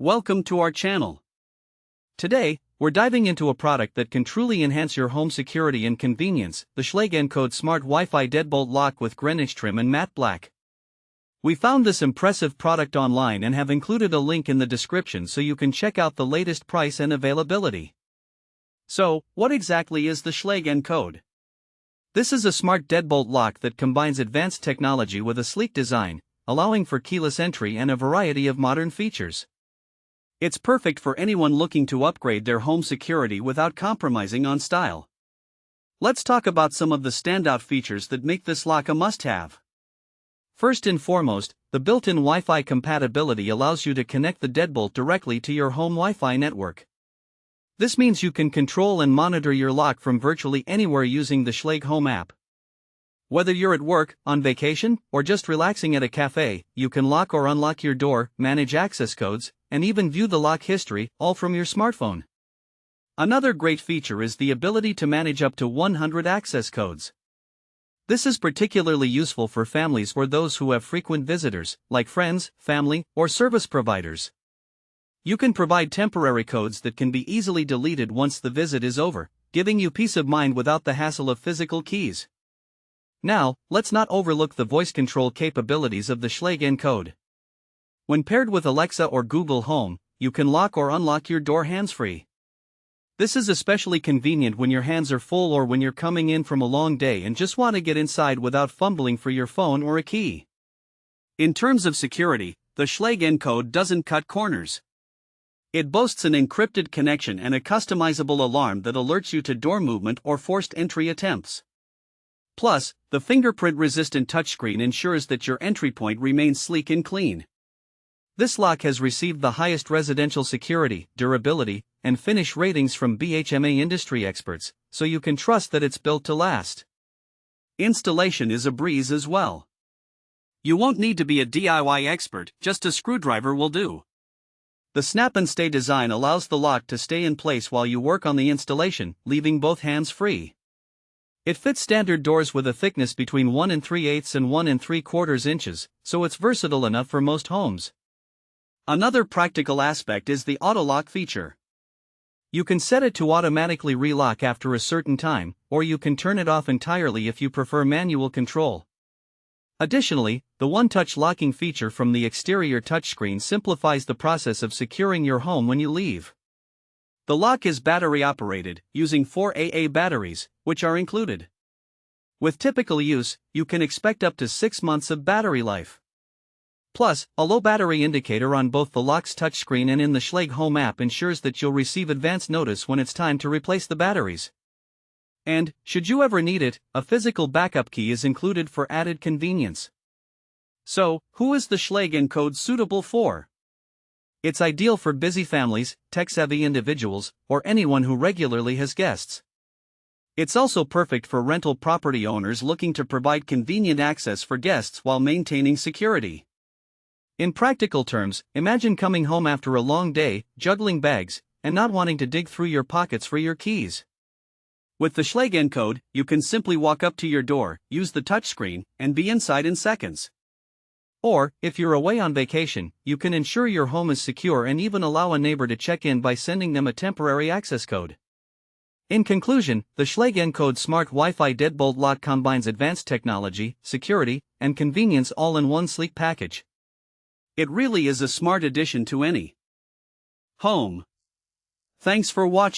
Welcome to our channel. Today, we're diving into a product that can truly enhance your home security and convenience, the Schlage Encode Smart Wi-Fi Deadbolt Lock with Greenwich trim and matte black. We found this impressive product online and have included a link in the description so you can check out the latest price and availability. So, what exactly is the Schlage Encode? This is a smart deadbolt lock that combines advanced technology with a sleek design, allowing for keyless entry and a variety of modern features. It's perfect for anyone looking to upgrade their home security without compromising on style. Let's talk about some of the standout features that make this lock a must-have. First and foremost, the built-in Wi-Fi compatibility allows you to connect the deadbolt directly to your home Wi-Fi network. This means you can control and monitor your lock from virtually anywhere using the Schlage Home app. Whether you're at work, on vacation, or just relaxing at a cafe, you can lock or unlock your door, manage access codes, and even view the lock history, all from your smartphone. Another great feature is the ability to manage up to 100 access codes. This is particularly useful for families or those who have frequent visitors, like friends, family, or service providers. You can provide temporary codes that can be easily deleted once the visit is over, giving you peace of mind without the hassle of physical keys. Now, let's not overlook the voice control capabilities of the Schlage Encode. When paired with Alexa or Google Home, you can lock or unlock your door hands-free. This is especially convenient when your hands are full or when you're coming in from a long day and just want to get inside without fumbling for your phone or a key. In terms of security, the Schlage Encode doesn't cut corners. It boasts an encrypted connection and a customizable alarm that alerts you to door movement or forced entry attempts. Plus, the fingerprint-resistant touchscreen ensures that your entry point remains sleek and clean. This lock has received the highest residential security, durability, and finish ratings from BHMA industry experts, so you can trust that it's built to last. Installation is a breeze as well. You won't need to be a DIY expert, just a screwdriver will do. The snap-and-stay design allows the lock to stay in place while you work on the installation, leaving both hands free. It fits standard doors with a thickness between 1 3/8 and 1 3/4 inches, so it's versatile enough for most homes. Another practical aspect is the auto-lock feature. You can set it to automatically relock after a certain time, or you can turn it off entirely if you prefer manual control. Additionally, the one-touch locking feature from the exterior touchscreen simplifies the process of securing your home when you leave. The lock is battery-operated, using 4 AA batteries, which are included. With typical use, you can expect up to 6 months of battery life. Plus, a low battery indicator on both the lock's touchscreen and in the Schlage Home app ensures that you'll receive advance notice when it's time to replace the batteries. And, should you ever need it, a physical backup key is included for added convenience. So, who is the Schlage Encode suitable for? It's ideal for busy families, tech-savvy individuals, or anyone who regularly has guests. It's also perfect for rental property owners looking to provide convenient access for guests while maintaining security. In practical terms, imagine coming home after a long day, juggling bags, and not wanting to dig through your pockets for your keys. With the Schlage Encode, you can simply walk up to your door, use the touchscreen, and be inside in seconds. Or, if you're away on vacation, you can ensure your home is secure and even allow a neighbor to check in by sending them a temporary access code. In conclusion, the Schlage Encode Smart Wi-Fi Deadbolt Lock combines advanced technology, security, and convenience all in one sleek package. It really is a smart addition to any home. Thanks for watching.